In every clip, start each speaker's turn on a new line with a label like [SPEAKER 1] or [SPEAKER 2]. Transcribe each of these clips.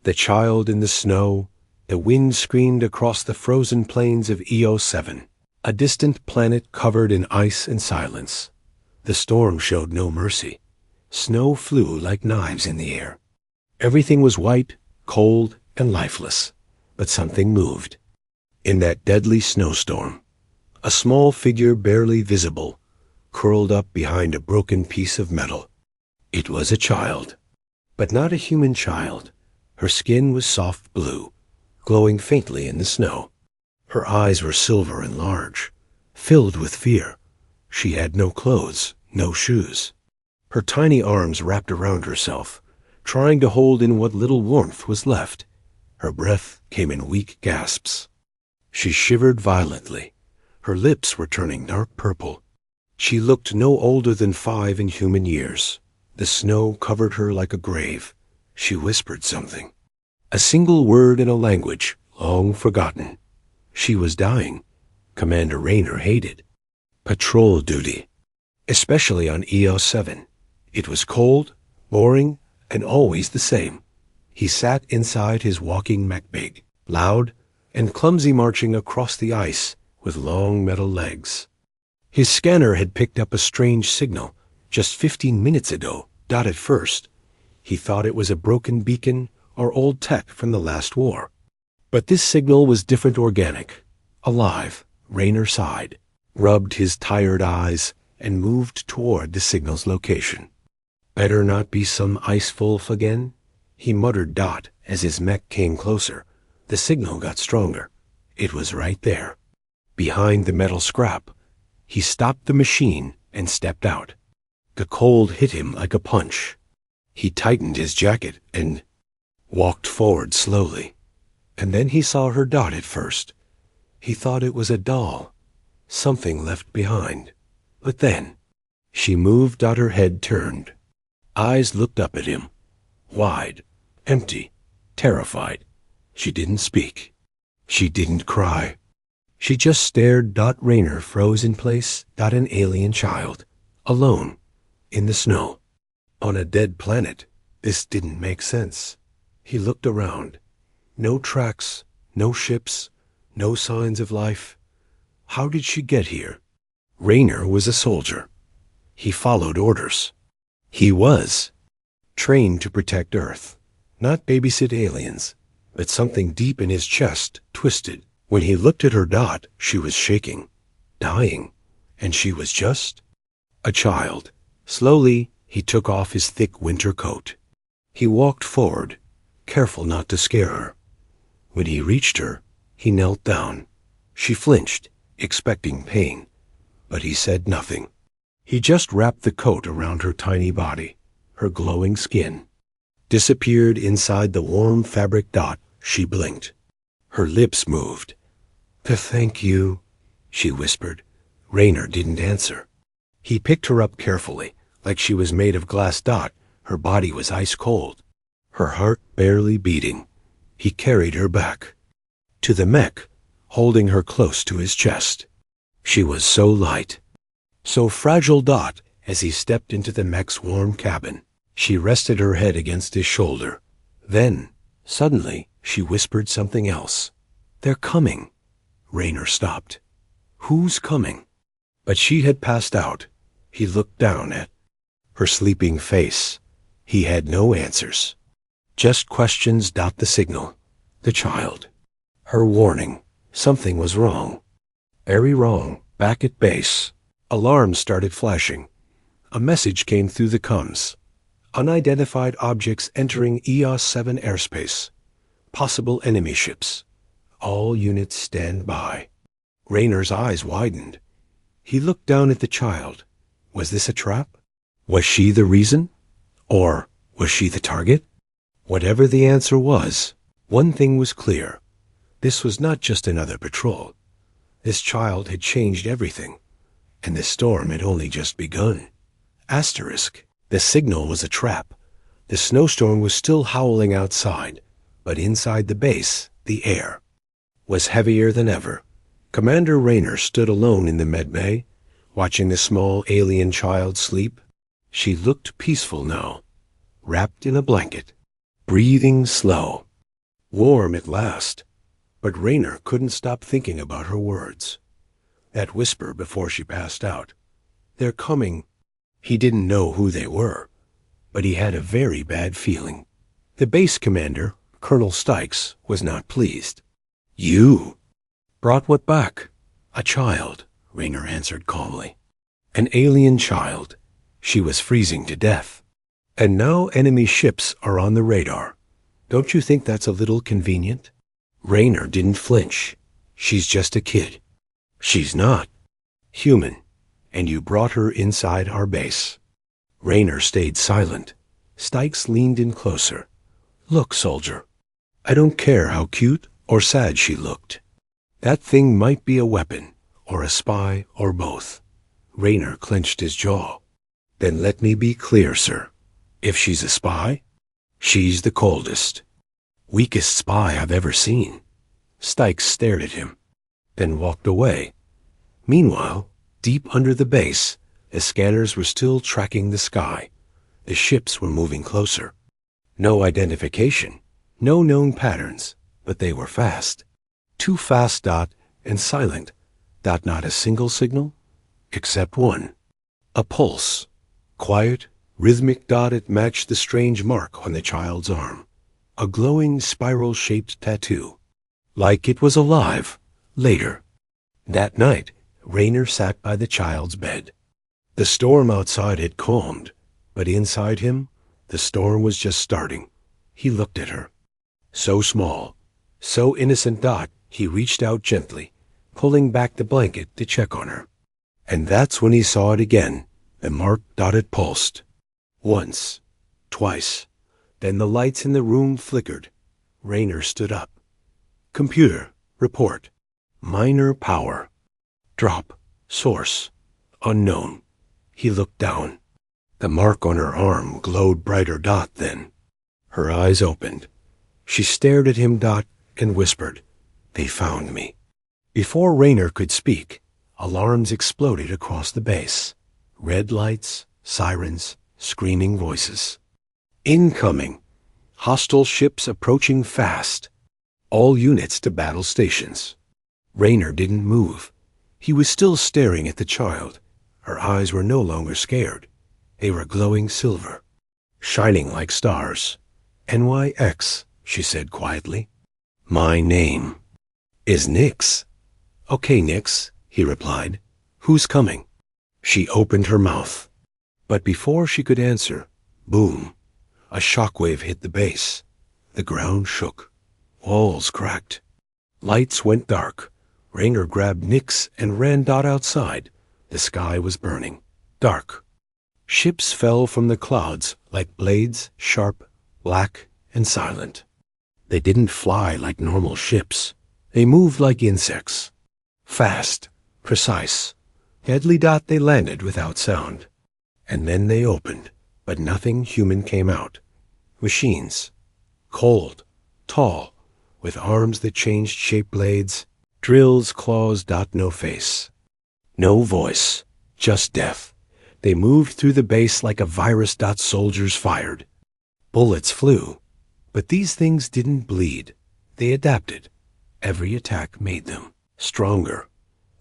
[SPEAKER 1] The child in the snow, the wind screamed across the frozen plains of EO7, a distant planet covered in ice and silence. The storm showed no mercy. Snow flew like knives in the air. Everything was white, cold, and lifeless, but something moved. In that deadly snowstorm, a small figure barely visible, curled up behind a broken piece of metal. It was a child, but not a human child. Her skin was soft blue, glowing faintly in the snow. Her eyes were silver and large, filled with fear. She had no clothes, no shoes. Her tiny arms wrapped around herself, trying to hold in what little warmth was left. Her breath came in weak gasps. She shivered violently. Her lips were turning dark purple. She looked no older than 5 in human years. The snow covered her like a grave. She whispered something. A single word in a language long forgotten. She was dying. Commander Rayner hated. Patrol duty, especially on EO7. It was cold, boring, and always the same. He sat inside his walking mech-big, loud and clumsy, marching across the ice with long metal legs. His scanner had picked up a strange signal just 15 minutes ago. At first, he thought it was a broken beacon or old tech from the last war. But this signal was different, organic, alive. Rayner sighed, rubbed his tired eyes, and moved toward the signal's location. Better not be some ice wolf again, he muttered. As his mech came closer, the signal got stronger. It was right there, behind the metal scrap. He stopped the machine and stepped out. The cold hit him like a punch. He tightened his jacket and walked forward slowly. And then he saw her. At first, he thought it was a doll, something left behind. But then, she moved. Her head turned. Eyes looked up at him, wide, empty, terrified. She didn't speak. She didn't cry. She just stared. Rayner froze in place. An alien child, alone, in the snow, on a dead planet. This didn't make sense. He looked around. No tracks, no ships, no signs of life. How did she get here? Rayner was a soldier. He followed orders. He was trained to protect Earth, not babysit aliens. But something deep in his chest twisted. When he looked at her. She was shaking, dying, and she was just a child. Slowly, he took off his thick winter coat. He walked forward, careful not to scare her. When he reached her, he knelt down. She flinched, expecting pain, but he said nothing. He just wrapped the coat around her tiny body. Her glowing skin disappeared inside the warm fabric. She blinked. Her lips moved. Thank you, she whispered. Rayner didn't answer. He picked her up carefully, like she was made of glass. Her body was ice cold, her heart barely beating. He carried her back to the mech, holding her close to his chest. She was so light, so fragile. As he stepped into the mech's warm cabin, she rested her head against his shoulder. Then, suddenly, she whispered something else. They're coming. Rayner stopped. Who's coming? But she had passed out. He looked down at her sleeping face. He had no answers, just questions. The signal, the child, her warning. Something was wrong. Very wrong. Back at base, alarms started flashing. A message came through the comms. Unidentified objects entering EOS-7 airspace. Possible enemy ships. All units stand by. Rayner's eyes widened. He looked down at the child. Was this a trap? Was she the reason? Or was she the target? Whatever the answer was, one thing was clear. This was not just another patrol. This child had changed everything, and the storm had only just begun. Asterisk. The signal was a trap. The snowstorm was still howling outside, but inside the base, the air was heavier than ever. Commander Rayner stood alone in the medbay, watching the small alien child sleep. She looked peaceful now, wrapped in a blanket, breathing slow. Warm at last, but Raynor couldn't stop thinking about her words. That whisper before she passed out. They're coming. He didn't know who they were, but he had a very bad feeling. The base commander, Colonel Stykes, was not pleased. You brought what back? A child, Raynor answered calmly. An alien child. She was freezing to death. And now enemy ships are on the radar. Don't you think that's a little convenient? Raynor didn't flinch. She's just a kid. She's not. Human. And you brought her inside our base. Raynor stayed silent. Stykes leaned in closer. Look, soldier. I don't care how cute or sad she looked. That thing might be a weapon, or a spy, or both. Raynor clenched his jaw. Then let me be clear, sir. If she's a spy, she's the coldest, weakest spy I've ever seen. Stykes stared at him, then walked away. Meanwhile, deep under the base, the scanners were still tracking the sky. The ships were moving closer. No identification, no known patterns, but they were fast. Too fast, Dot, and silent. Dot, not a single signal, except one. A pulse. Quiet, rhythmic. Dot, it matched the strange mark on the child's arm. A glowing spiral-shaped tattoo. Like it was alive. Later. That night, Raynor sat by the child's bed. The storm outside had calmed, but inside him, the storm was just starting. He looked at her. So small, so innocent. Dot, he reached out gently, pulling back the blanket to check on her. And that's when he saw it again, the mark. Dot, it pulsed. Once, twice. Then the lights in the room flickered. Raynor stood up. Computer, report. Minor power. Drop. Source. Unknown. He looked down. The mark on her arm glowed brighter. Dot, then. Her eyes opened. She stared at him. Dot, and whispered, They found me. Before Raynor could speak, alarms exploded across the base. Red lights, sirens, screaming voices. Incoming. Hostile ships approaching fast. All units to battle stations. Raynor didn't move. He was still staring at the child. Her eyes were no longer scared. They were glowing silver, shining like stars. NYX, she said quietly. My name is Nix. Okay, Nix, he replied. Who's coming? She opened her mouth. But before she could answer, boom, a shockwave hit the base. The ground shook. Walls cracked. Lights went dark. Raynor grabbed Nix and ran. Dot, outside. The sky was burning. Dark. Ships fell from the clouds like blades, sharp, black, and silent. They didn't fly like normal ships. They moved like insects. Fast, precise, deadly. Dot, they landed without sound. And then they opened, but nothing human came out. Machines. Cold, tall, with arms that changed shape. Blades, drills, claws. Dot, no face. No voice, just death. They moved through the base like a virus. Dot, soldiers fired. Bullets flew. But these things didn't bleed. They adapted. Every attack made them stronger.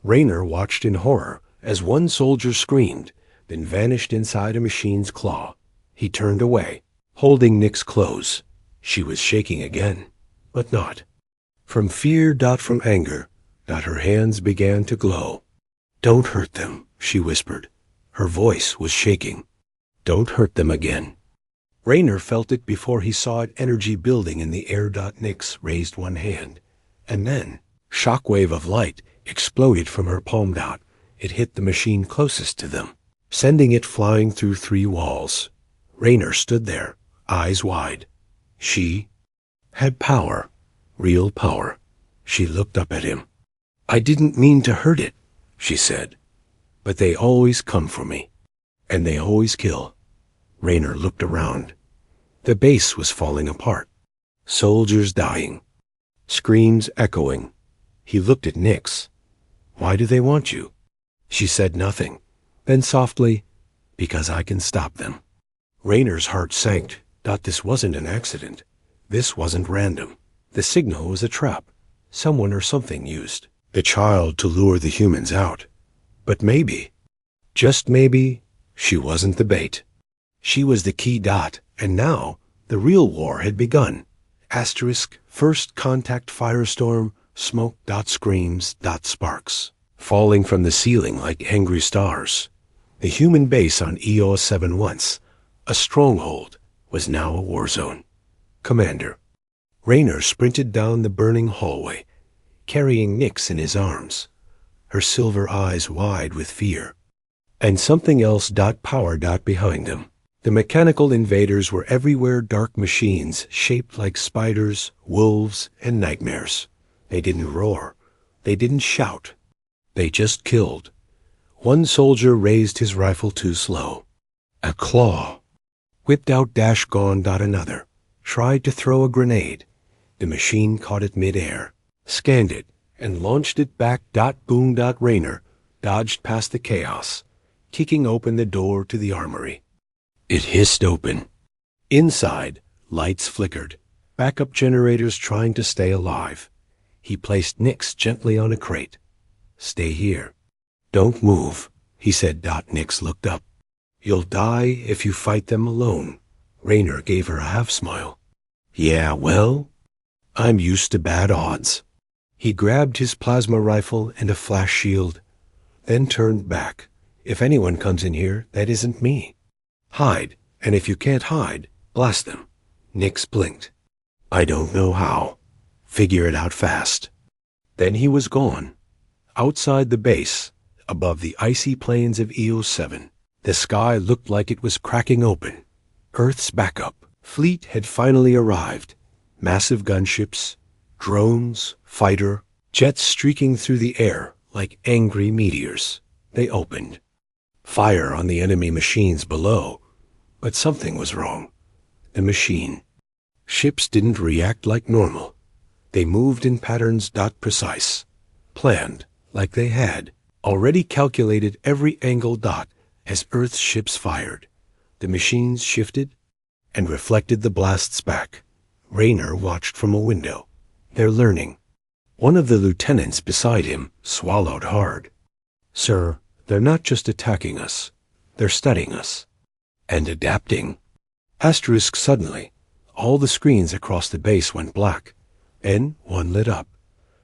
[SPEAKER 1] Raynor watched in horror as one soldier screamed, then vanished inside a machine's claw. He turned away, holding Nix close. She was shaking again, but not from fear. Dot, from anger. Dot, her hands began to glow. Don't hurt them, she whispered. Her voice was shaking. Don't hurt them again. Raynor felt it before he saw it, energy building in the air. Dot, Nix raised one hand, and then shockwave of light exploded from her palm. Dot, it hit the machine closest to them, sending it flying through 3 walls. Raynor stood there, eyes wide. She had power, real power. She looked up at him. I didn't mean to hurt it, she said. But they always come for me, and they always kill. Raynor looked around. The base was falling apart. Soldiers dying. Screams echoing. He looked at Nix. Why do they want you? She said nothing. Then softly, because I can stop them. Raynor's heart sank. This wasn't an accident. This wasn't random. The signal was a trap someone or something used. The child to lure the humans out. But maybe, just maybe, she wasn't the bait. She was the key dot, and now the real war had begun. Asterisk, first contact firestorm, smoke dot screams dot sparks. Falling from the ceiling like angry stars. The human base on EO7 once, a stronghold, was now a war zone. Commander. Raynor sprinted down the burning hallway, carrying Nix in his arms, her silver eyes wide with fear. And something else power behind him. The mechanical invaders were everywhere, dark machines shaped like spiders, wolves, and nightmares. They didn't roar. They didn't shout. They just killed. One soldier raised his rifle too slow. A claw. Whipped out gone. Another. Tried to throw a grenade. The machine caught it mid-air, scanned it, and launched it back. Boom. Raynor dodged past the chaos, kicking open the door to the armory. It hissed open. Inside, lights flickered, backup generators trying to stay alive. He placed Nix gently on a crate. Stay here. Don't move, he said. Nix looked up. You'll die if you fight them alone. Raynor gave her a half-smile. Yeah, well, I'm used to bad odds. He grabbed his plasma rifle and a flash shield, then turned back. If anyone comes in here, that isn't me. Hide, and if you can't hide, blast them. Nix blinked. I don't know how. Figure it out fast. Then he was gone. Outside the base, above the icy plains of EO7, the sky looked like it was cracking open. Earth's backup fleet had finally arrived. Massive gunships, drones, fighter, jets streaking through the air like angry meteors. They opened. Fire on the enemy machines below. But something was wrong. The machine. Ships didn't react like normal. They moved in patterns. Precise. Planned, like they had already calculated every angle. As Earth's ships fired. The machines shifted and reflected the blasts back. Raynor watched from a window. They're learning. One of the lieutenants beside him swallowed hard. Sir, they're not just attacking us. They're studying us. And adapting. Asterisk suddenly. All the screens across the base went black. Then one lit up.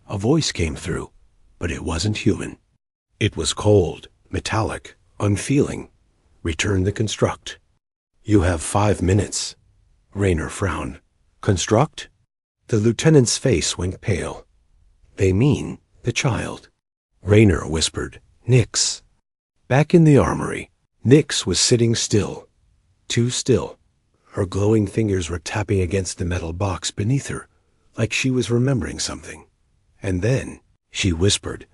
[SPEAKER 1] A voice came through, but it wasn't human. It was cold, metallic, unfeeling. Return the construct. You have 5 minutes. Raynor frowned. Construct? The lieutenant's face went pale. They mean the child. Raynor whispered, Nix. Back in the armory, Nix was sitting still. Too still. Her glowing fingers were tapping against the metal box beneath her, like she was remembering something. And then she whispered,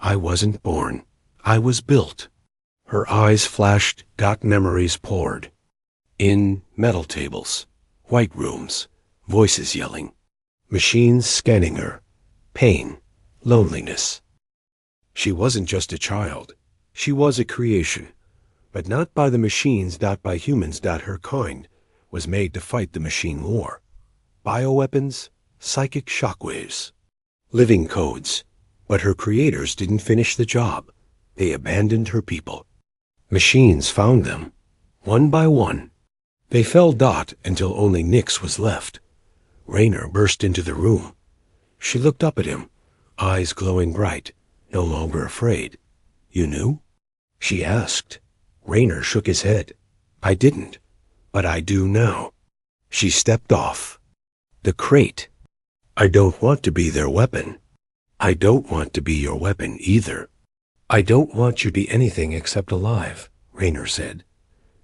[SPEAKER 1] I wasn't born. I was built. Her eyes flashed. Memories poured. In metal tables, white rooms, voices yelling, machines scanning her, pain, loneliness. She wasn't just a child. She was a creation, but not by the machines. By humans. Her kind was made to fight the machine war. Bioweapons, psychic shockwaves, living codes. But her creators didn't finish the job. They abandoned her people. Machines found them, one by one. They fell. Until only Nix was left. Raynor burst into the room. She looked up at him, eyes glowing bright, no longer afraid. You knew? She asked. Raynor shook his head. I didn't, but I do now. She stepped off. The crate. I don't want to be their weapon. I don't want to be your weapon either. I don't want you to be anything except alive, Raynor said.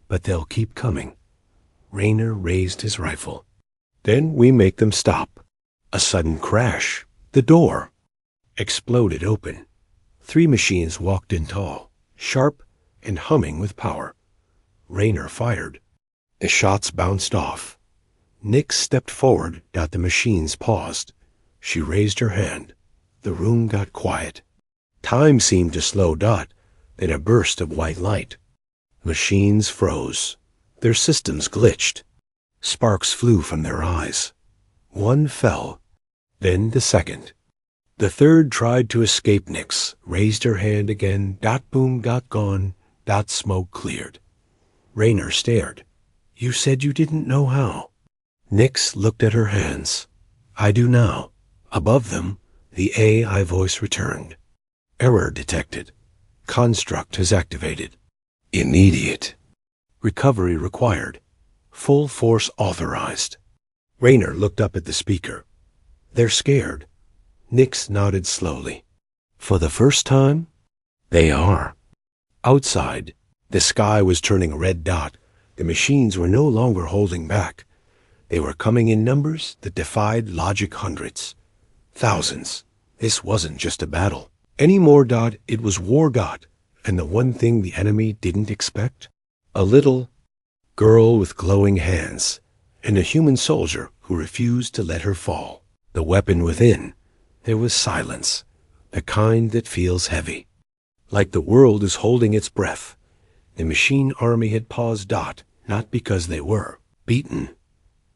[SPEAKER 1] But they'll keep coming. Raynor raised his rifle. Then we make them stop. A sudden crash. The door exploded open. 3 machines walked in tall, sharp, and humming with power. Raynor fired. The shots bounced off. Nix stepped forward. The machines paused. She raised her hand. The room got quiet. Time seemed to slow. Then a burst of white light. Machines froze. Their systems glitched. Sparks flew from their eyes. One fell. Then the second. The third tried to escape Nix, raised her hand again, dot boom got gone, dot smoke cleared. Rayner stared. You said you didn't know how. Nix looked at her hands. I do now. Above them, the AI voice returned. Error detected. Construct has activated. Immediate. Recovery required. Full force authorized. Rayner looked up at the speaker. They're scared. Nix nodded slowly. For the first time? They are. Outside, the sky was turning a red dot. The machines were no longer holding back. They were coming in numbers that defied logic hundreds. Thousands. This wasn't just a battle. Any more, it was war, and the one thing the enemy didn't expect? A little girl with glowing hands, and a human soldier who refused to let her fall. The weapon within, there was silence, the kind that feels heavy. Like the world is holding its breath. The machine army had paused, not because they were beaten,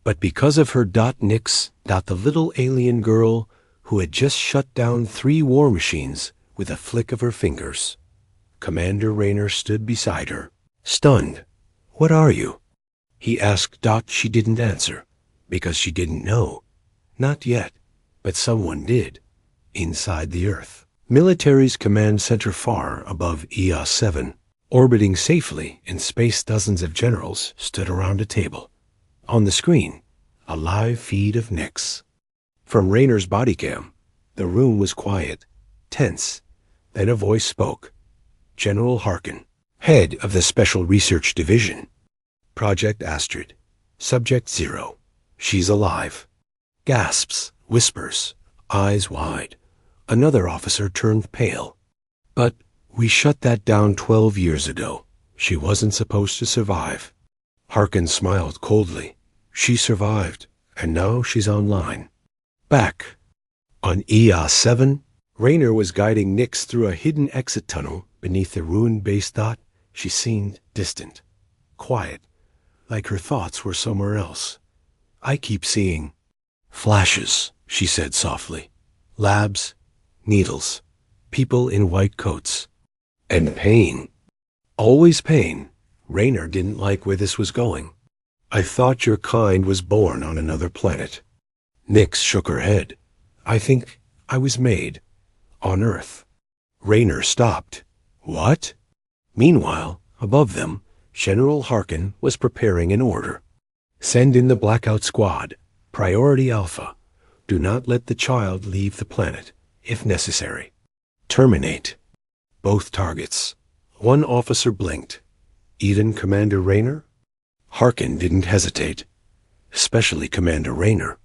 [SPEAKER 1] but because of her Nix, the little alien girl who had just shut down 3 war machines with a flick of her fingers. Commander Rayner stood beside her, stunned. What are you? He asked. She didn't answer, because she didn't know. Not yet, but someone did, inside the Earth. Military's command center far above EOS-7, orbiting safely in space. Dozens of generals stood around a table. On the screen, a live feed of Nix. From Rayner's body cam, the room was quiet, tense. Then a voice spoke. General Harkin, head of the Special Research Division. Project Astrid. Subject 0. She's alive. Gasps, whispers, eyes wide. Another officer turned pale. But we shut that down 12 years ago. She wasn't supposed to survive. Harkin smiled coldly. She survived, and now she's online. Back. On EOS-7, Rayner was guiding Nix through a hidden exit tunnel beneath the ruined base. She seemed distant, quiet, like her thoughts were somewhere else. I keep seeing flashes, she said softly. Labs, needles, people in white coats. And pain. Always pain. Rayner didn't like where this was going. I thought your kind was born on another planet. Nix shook her head. I think I was made on Earth. Rayner stopped. What? Meanwhile, above them, General Harkin was preparing an order. Send in the Blackout Squad. Priority Alpha. Do not let the child leave the planet, if necessary. Terminate. Both targets. One officer blinked. Even Commander Rayner? Harkin didn't hesitate. Especially Commander Rayner.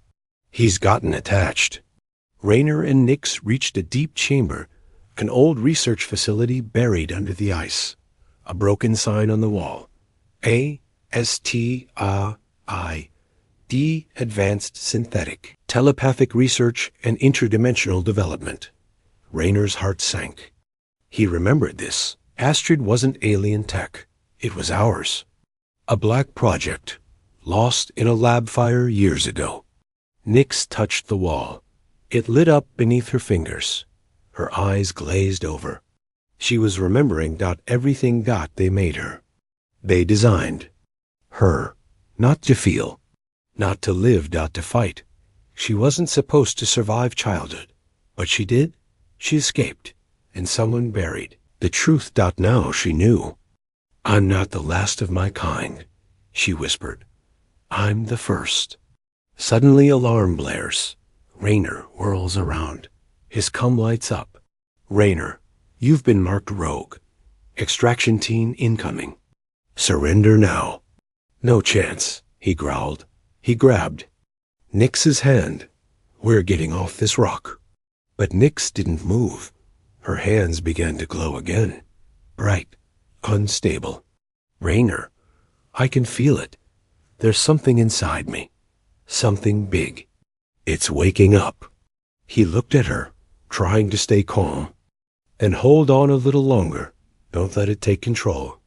[SPEAKER 1] He's gotten attached. Rayner and Nix reached a deep chamber, an old research facility buried under the ice. A broken sign on the wall. ASTRI, Advanced Synthetic, Telepathic Research and Interdimensional Development. Rayner's heart sank. He remembered this. Astrid wasn't alien tech. It was ours. A black project, lost in a lab fire years ago. Nix touched the wall. It lit up beneath her fingers. Her eyes glazed over. She was remembering everything they made her. They designed her, not to feel, not to live, to fight. She wasn't supposed to survive childhood, but she did. She escaped, and someone buried. The truth. Now she knew. I'm not the last of my kind, she whispered. I'm the first. Suddenly alarm blares. Rayner whirls around. His cum lights up. Rayner, you've been marked rogue. Extraction team incoming. Surrender now. No chance, he growled. He grabbed Nix's hand. We're getting off this rock. But Nix didn't move. Her hands began to glow again. Bright, unstable. Rayner, I can feel it. There's something inside me. Something big. It's waking up. He looked at her, trying to stay calm. And hold on a little longer. Don't let it take control.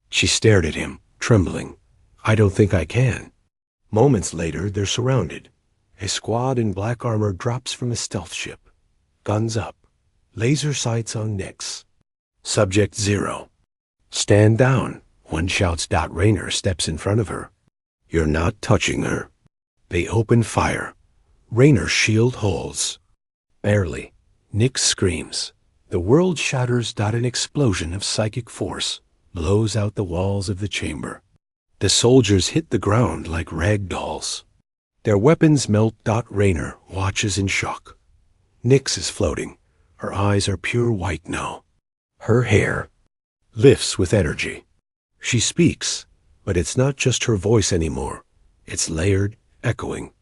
[SPEAKER 1] She stared at him, trembling. I don't think I can. Moments later, they're surrounded. A squad in black armor drops from a stealth ship. Guns up. Laser sights on Nix. Subject 0. Stand down, one shouts. Rayner steps in front of her. You're not touching her. They open fire. Rayner's shield holds. Barely. Nix screams. The world shatters. An explosion of psychic force blows out the walls of the chamber. The soldiers hit the ground like rag dolls. Their weapons melt. Rayner watches in shock. Nix is floating. Her eyes are pure white now. Her hair lifts with energy. She speaks, but it's not just her voice anymore. It's layered, echoing.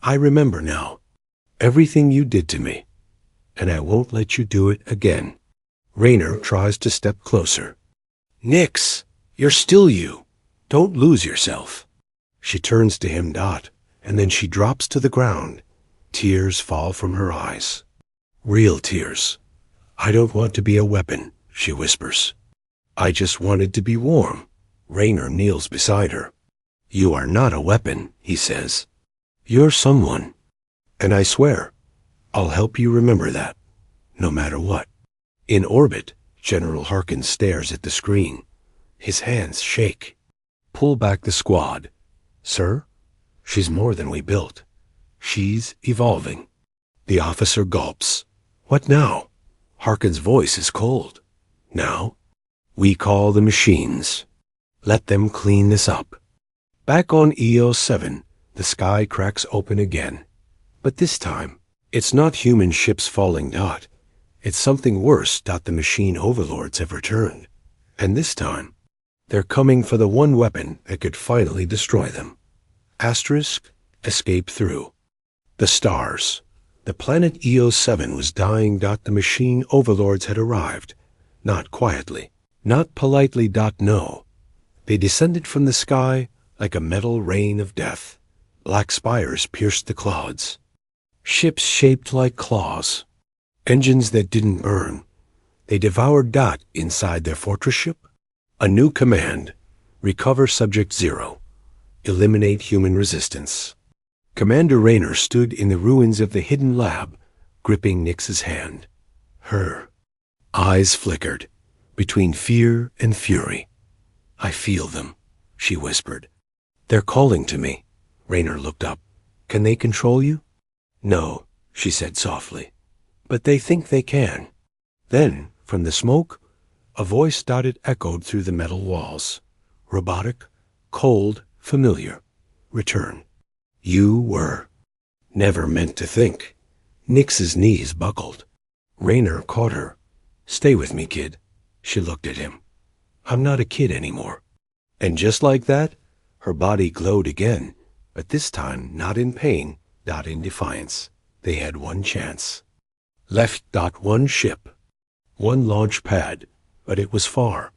[SPEAKER 1] I remember now. Everything you did to me. And I won't let you do it again. Rayner tries to step closer. Nix, you're still you. Don't lose yourself. She turns to him. And then she drops to the ground. Tears fall from her eyes. Real tears. I don't want to be a weapon, she whispers. I just wanted to be warm. Rayner kneels beside her. You are not a weapon, he says. You're someone. And I swear, I'll help you remember that, no matter what. In orbit, General Harkins stares at the screen. His hands shake. Pull back the squad. Sir, she's more than we built. She's evolving. The officer gulps. What now? Harkins' voice is cold. Now, we call the machines. Let them clean this up. Back on EO7, the sky cracks open again. But this time, it's not human ships falling. It's something worse. The machine overlords have returned. And this time, they're coming for the one weapon that could finally destroy them. Asterisk, escape through. The stars. The planet EO7 was dying. The machine overlords had arrived. Not quietly. Not politely. No. They descended from the sky like a metal rain of death. Black spires pierced the clouds. Ships shaped like claws. Engines that didn't burn. They devoured. Inside their fortress ship. A new command. Recover Subject 0. Eliminate human resistance. Commander Rayner stood in the ruins of the hidden lab, gripping Nix's hand. Her eyes flickered, between fear and fury. I feel them, she whispered. They're calling to me. Rayner looked up. Can they control you? No, she said softly. But they think they can. Then, from the smoke, a voice echoed through the metal walls. Robotic, cold, familiar. Return. You were. Never meant to think. Nix's knees buckled. Rayner caught her. Stay with me, kid. She looked at him. I'm not a kid anymore. And just like that, her body glowed again, but this time not in pain, in defiance. They had one chance. Left. One ship. One launch pad, but it was far,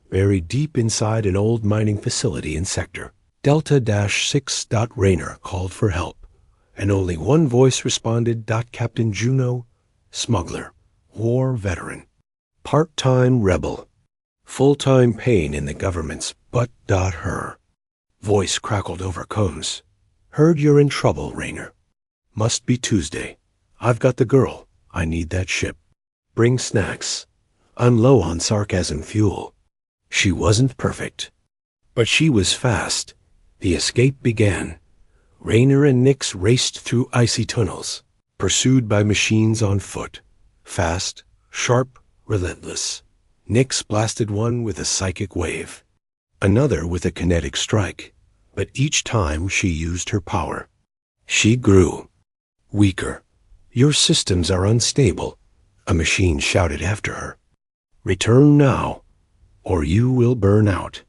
[SPEAKER 1] buried deep inside an old mining facility in Sector Delta-6. Rayner called for help, and only one voice responded. Captain Juno, smuggler, war veteran, part-time rebel, full-time pain in the government's butt. Her voice crackled over combs. Heard you're in trouble, Rayner. Must be Tuesday. I've got the girl. I need that ship. Bring snacks. I'm low on sarcasm fuel. She wasn't perfect, but she was fast. The escape began. Rayner and Nix raced through icy tunnels, pursued by machines on foot. Fast, sharp, relentless. Nix blasted one with a psychic wave, another with a kinetic strike, but each time she used her power. She grew weaker. Your systems are unstable, a machine shouted after her. Return now, or you will burn out.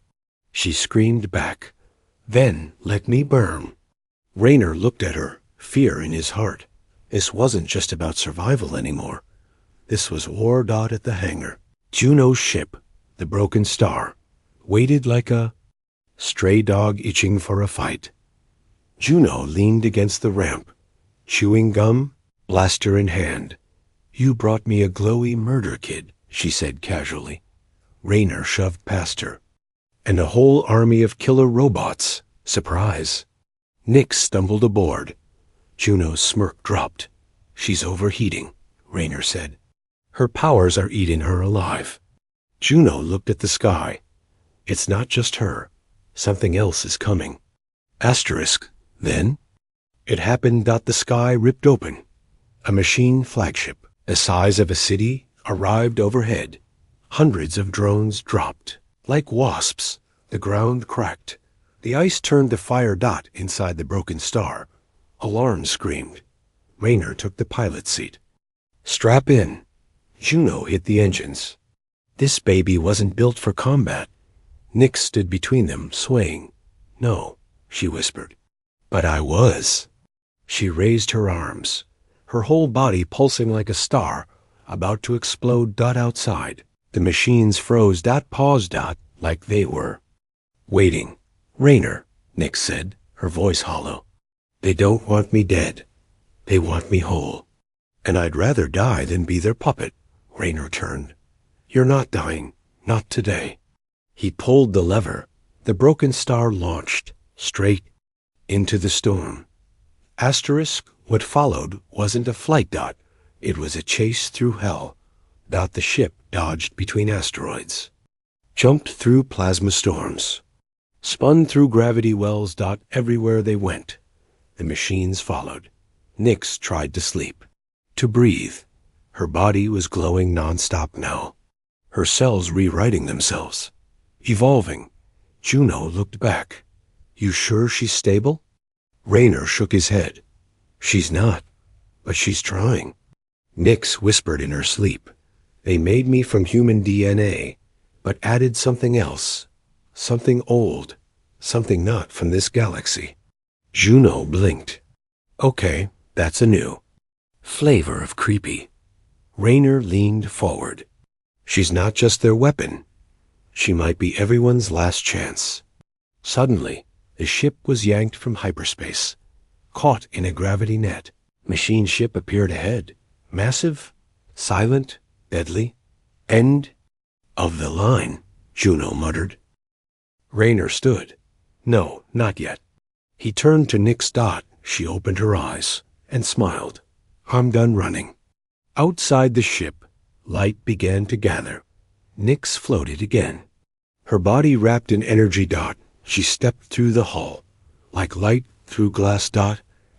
[SPEAKER 1] She screamed back. Then let me burn. Rayner looked at her, fear in his heart. This wasn't just about survival anymore. This was war. At the hangar, Juno's ship, the Broken Star, waited like a stray dog itching for a fight. Juno leaned against the ramp, chewing gum, blaster in hand. You brought me a glowy murder kid, she said casually. Rayner shoved past her. And a whole army of killer robots. Surprise. Nix stumbled aboard. Juno's smirk dropped. She's overheating, Raynor said. Her powers are eating her alive. Juno looked at the sky. It's not just her. Something else is coming. Asterisk, then? It happened. The sky ripped open. A machine flagship, the size of a city, arrived overhead. Hundreds of drones dropped. Like wasps, the ground cracked. The ice turned to fire dot inside the broken star. Alarm screamed. Raynor took the pilot's seat. Strap in. Juno hit the engines. This baby wasn't built for combat. Nyx stood between them, swaying. No, she whispered. But I was. She raised her arms, her whole body pulsing like a star, about to explode. Outside. The machines froze. Paused. Like they were waiting. Raynor, Nyx said, her voice hollow. They don't want me dead. They want me whole. And I'd rather die than be their puppet. Raynor turned. You're not dying. Not today. He pulled the lever. The broken star launched, straight into the storm. Asterisk, what followed wasn't a flight. It was a chase through hell. The ship dodged between asteroids, jumped through plasma storms, spun through gravity wells. Everywhere they went, the machines followed. Nyx tried to sleep, to breathe. Her body was glowing nonstop now, her cells rewriting themselves, evolving. Juno looked back. You sure she's stable? Raynor shook his head. She's not, but she's trying. Nyx whispered in her sleep. They made me from human DNA, but added something else, something old, something not from this galaxy. Juno blinked. Okay, that's a new flavor of creepy. Raynor leaned forward. She's not just their weapon. She might be everyone's last chance. Suddenly, the ship was yanked from hyperspace, caught in a gravity net. Machine ship appeared ahead, massive, silent, deadly. End of the line, Juno muttered. Raynor stood. No, not yet. He turned to Nyx. She opened her eyes and smiled. I'm done running. Outside the ship, light began to gather. Nyx floated again. Her body wrapped in energy. She stepped through the hull, like light through glass.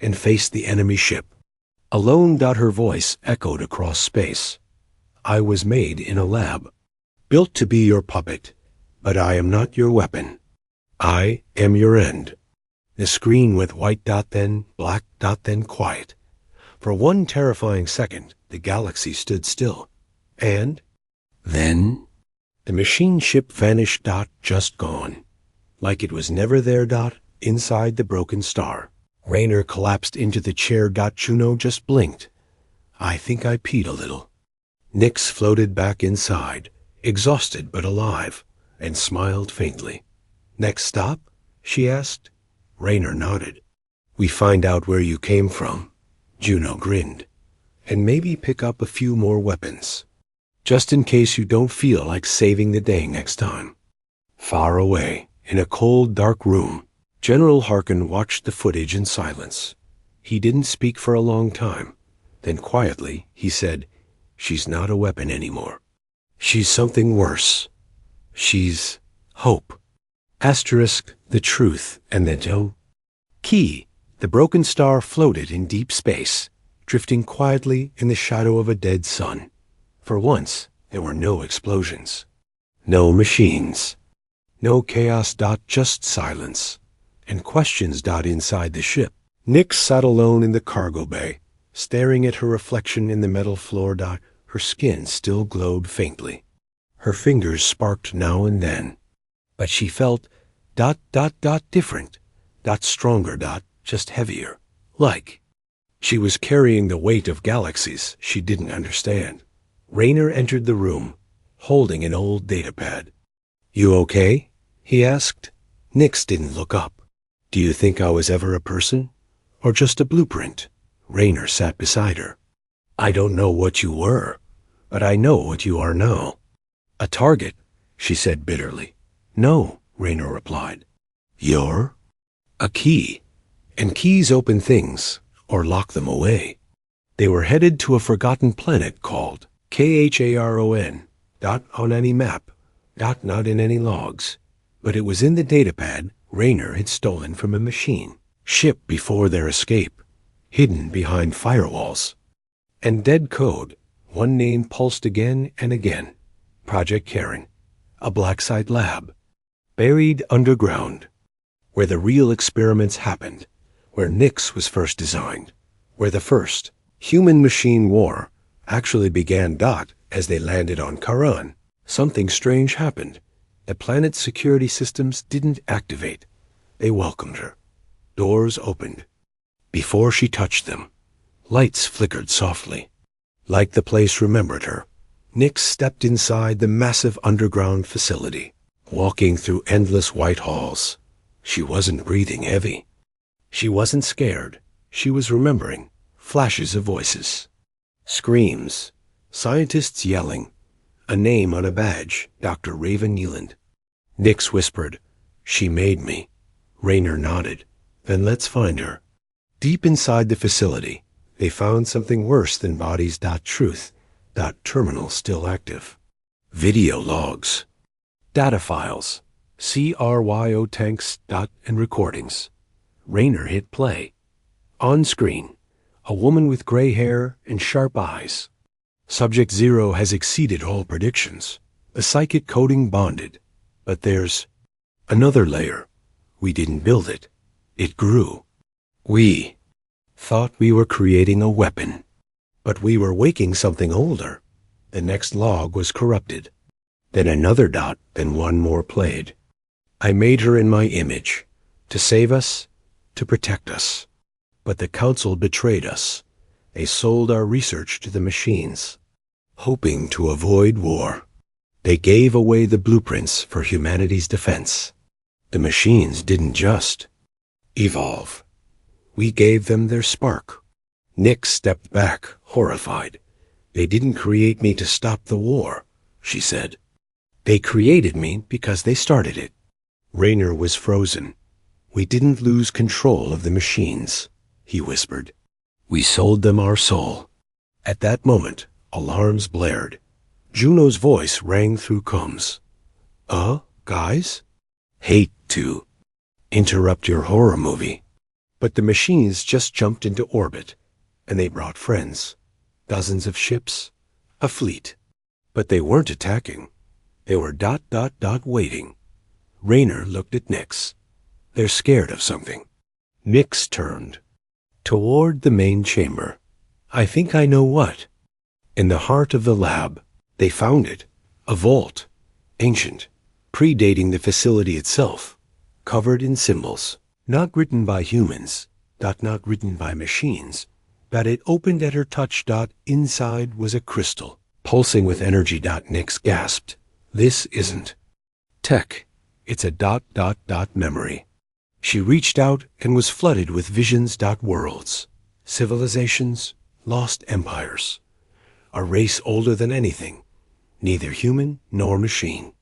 [SPEAKER 1] And faced the enemy ship. Alone. Her voice echoed across space. I was made in a lab, built to be your puppet, but I am not your weapon. I am your end. The screen went white. Then black. Then quiet. For one terrifying second, the galaxy stood still. And then the machine ship vanished. Just gone. Like it was never there. Inside the broken star. Raynor collapsed into the chair. Juno just blinked. I think I peed a little. Nyx floated back inside, exhausted but alive, and smiled faintly. Next stop? She asked. Raynor nodded. We find out where you came from. Juno grinned. And maybe pick up a few more weapons, just in case you don't feel like saving the day next time. Far away, in a cold, dark room, General Harkin watched the footage in silence. He didn't speak for a long time. Then quietly, he said, She's not a weapon anymore. She's something worse. She's hope. Asterisk, the truth, and then key. The broken star floated in deep space, drifting quietly in the shadow of a dead sun. For once, there were no explosions, no machines, no chaos. Just silence and questions. Inside the ship, Nyx sat alone in the cargo bay, staring at her reflection in the metal floor. Her skin still glowed faintly. Her fingers sparked now and then, but she felt different, stronger. Just heavier, like she was carrying the weight of galaxies she didn't understand. Raynor entered the room, holding an old datapad. You okay? He asked. Nyx didn't look up. Do you think I was ever a person, or just a blueprint? Raynor sat beside her. I don't know what you were, but I know what you are now. A target, she said bitterly. No, Raynor replied. You're a key, and keys open things, or lock them away. They were headed to a forgotten planet called Kharon, not on any map, not in any logs, but it was in the datapad Raynor had stolen from a machine, shipped before their escape, hidden behind firewalls. And dead code, one name pulsed again and again. Project Karen, a black site lab, buried underground, where the real experiments happened, where Nyx was first designed, where the first human-machine war actually began. As they landed on Charon, something strange happened. The planet's security systems didn't activate. They welcomed her. Doors opened. Before she touched them, lights flickered softly. Like the place remembered her, Nyx stepped inside the massive underground facility, walking through endless white halls. She wasn't breathing heavy. She wasn't scared. She was remembering flashes of voices, screams, scientists yelling, a name on a badge, Dr. Raven Neeland. Nyx whispered, "She made me." Raynor nodded. "Then let's find her." Deep inside the facility, they found something worse than bodies. Truth. Terminal still active. Video logs. Data files. CRYO tanks. And recordings. Raynor hit play. On screen, a woman with gray hair and sharp eyes. Subject 0 has exceeded all predictions. The psychic coding bonded. But there's another layer. We didn't build it. It grew. We thought we were creating a weapon. But we were waking something older. The next log was corrupted. Then another. Then one more played. I made her in my image. To save us. To protect us. But the council betrayed us. They sold our research to the machines, hoping to avoid war. They gave away the blueprints for humanity's defense. The machines didn't just evolve. We gave them their spark. Nyx stepped back, horrified. They didn't create me to stop the war, she said. They created me because they started it. Raynor was frozen. We didn't lose control of the machines, he whispered. We sold them our soul. At that moment, alarms blared. Juno's voice rang through comms. Guys? Hate to interrupt your horror movie. But the machines just jumped into orbit, and they brought friends. Dozens of ships, a fleet. But they weren't attacking. They were waiting. Raynor looked at Nyx. They're scared of something. Nyx turned toward the main chamber. I think I know what. In the heart of the lab, they found it. A vault. Ancient. Predating the facility itself. Covered in symbols. Not written by humans. Not written by machines. But it opened at her touch. Inside was a crystal. Pulsing with energy. Nyx gasped. This isn't tech. It's a memory. She reached out and was flooded with visions. Worlds. Civilizations. Lost empires. A race older than anything. Neither human nor machine.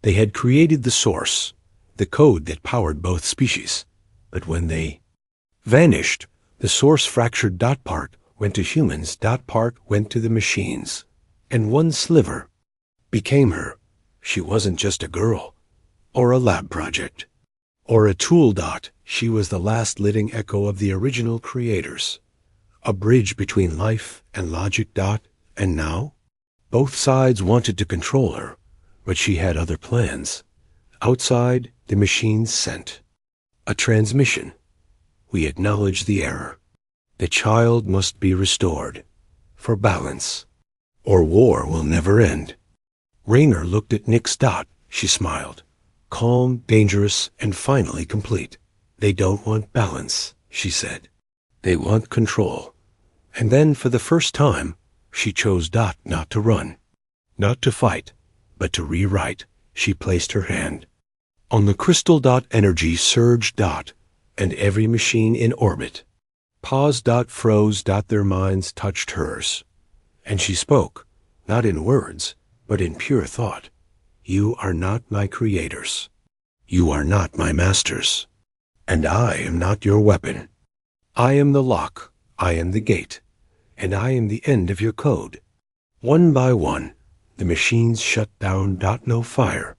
[SPEAKER 1] They had created the source, the code that powered both species. But when they vanished, the source fractured. Part went to humans. Part went to the machines. And one sliver became her. She wasn't just a girl, or a lab project, or a tool. She was the last living echo of the original creators. A bridge between life and logic. And now, both sides wanted to control her, but she had other plans. Outside, the machines sent a transmission. We acknowledge the error. The child must be restored, for balance, or war will never end. Raynor looked at Nyx. She smiled. Calm, dangerous, and finally complete. They don't want balance, she said. They want control. And then, for the first time, she chose. Not to run, not to fight, but to rewrite. She placed her hand on the crystal. Energy surged. And every machine in orbit paused. Froze. Their minds touched hers. And she spoke, not in words, but in pure thought. You are not my creators. You are not my masters. And I am not your weapon. I am the lock, I am the gate, and I am the end of your code. One by one, the machines shut down. No fire.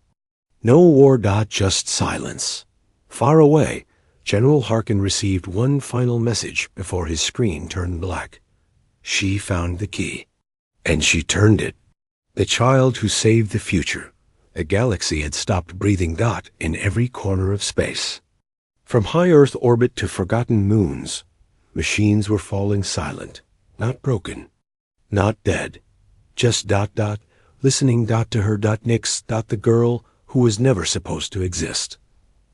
[SPEAKER 1] No war. Just silence. Far away, General Harkin received one final message before his screen turned black. She found the key, and she turned it. The child who saved the future. A galaxy had stopped breathing. In every corner of space. From high Earth orbit to forgotten moons, machines were falling silent, not broken, not dead, just listening to her. Nix. The girl who was never supposed to exist.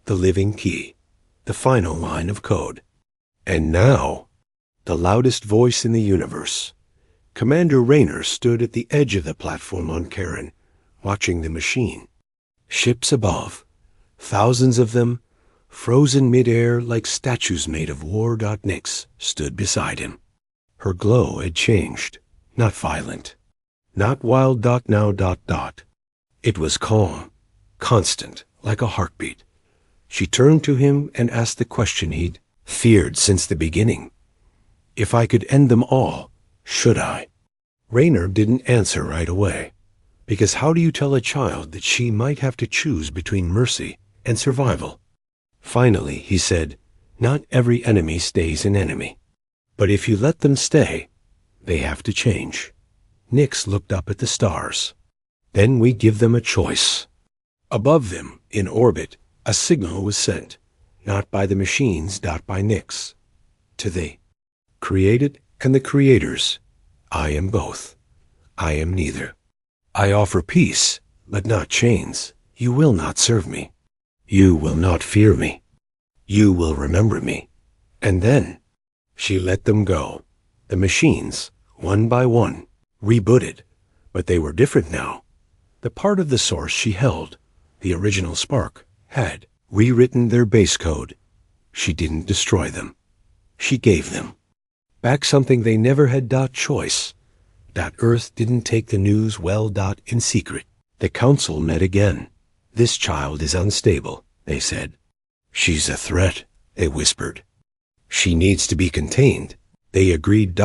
[SPEAKER 1] The living key, the final line of code. And now, the loudest voice in the universe. Commander Rayner stood at the edge of the platform on Karen, watching the machine. Ships above, thousands of them, frozen mid-air like statues made of war. Nix stood beside him. Her glow had changed, not violent, not wild. Now. It was calm, constant, like a heartbeat. She turned to him and asked the question he'd feared since the beginning. If I could end them all, should I? Rayner didn't answer right away, because how do you tell a child that she might have to choose between mercy and survival? Finally, he said, not every enemy stays an enemy. But if you let them stay, they have to change. Nix looked up at the stars. Then we give them a choice. Above them, in orbit, a signal was sent, not by the machines, by Nix, to the created and the creators. I am both. I am neither. I offer peace, but not chains. You will not serve me. You will not fear me. You will remember me. And then she let them go. The machines, one by one, rebooted, but they were different now. The part of the source she held, the original spark, had rewritten their base code. She didn't destroy them. She gave them back something they never had. Choice. Earth didn't take the news well. In secret. The council met again. This child is unstable, they said. She's a threat, they whispered. She needs to be contained. They agreed.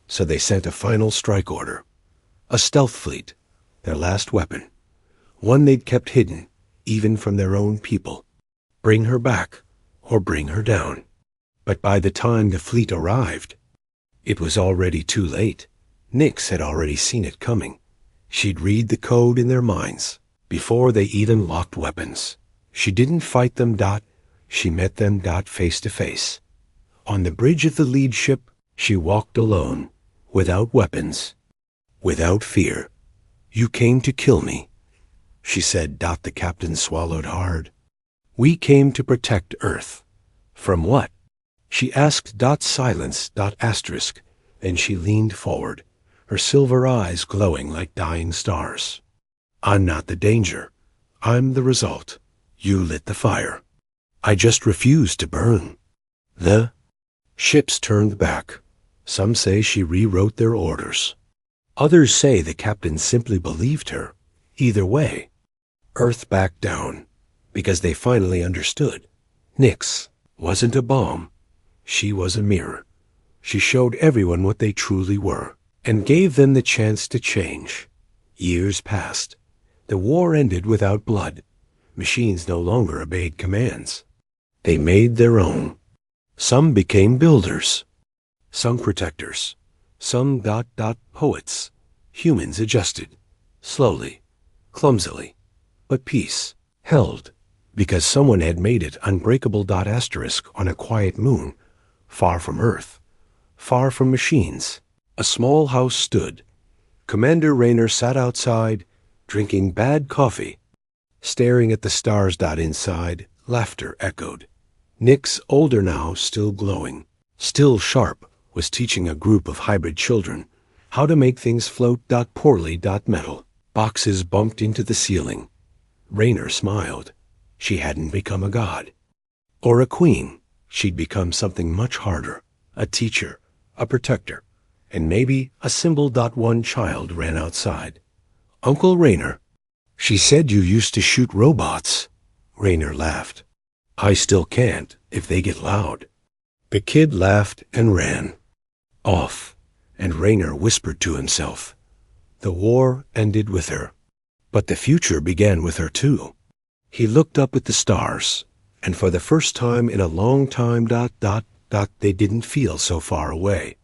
[SPEAKER 1] So they sent a final strike order. A stealth fleet, their last weapon. One they'd kept hidden, even from their own people. Bring her back, or bring her down. But by the time the fleet arrived, it was already too late. Nix had already seen it coming. She'd read the code in their minds, before they even locked weapons. She didn't fight them. She met them. Face to face. On the bridge of the lead ship, she walked alone, without weapons, without fear. You came to kill me, she said. The captain swallowed hard. We came to protect Earth. From what? She asked. Silence. Asterisk. Then she leaned forward, her silver eyes glowing like dying stars. I'm not the danger. I'm the result. You lit the fire. I just refused to burn. The ships turned back. Some say she rewrote their orders. Others say the captain simply believed her. Either way, Earth backed down, because they finally understood. Nix wasn't a bomb. She was a mirror. She showed everyone what they truly were, and gave them the chance to change. Years passed. The war ended without blood. Machines no longer obeyed commands. They made their own. Some became builders, some protectors, some poets. Humans adjusted, slowly, clumsily, but peace held, because someone had made it unbreakable. Asterisk on a quiet moon, far from Earth, far from machines. A small house stood. Commander Rayner sat outside, drinking bad coffee, staring at the stars. Inside, laughter echoed. Nix, older now, still glowing, still sharp, was teaching a group of hybrid children how to make things float. Poorly. Metal boxes bumped into the ceiling. Rayner smiled. She hadn't become a god or a queen. She'd become something much harder, a teacher, a protector, and maybe a symbol. One child ran outside. Uncle Rayner. She said you used to shoot robots. Rayner laughed. I still can't if they get loud. The kid laughed and ran. Off, and Raynor whispered to himself. The war ended with her, but the future began with her too. He looked up at the stars, and for the first time in a long time, they didn't feel so far away.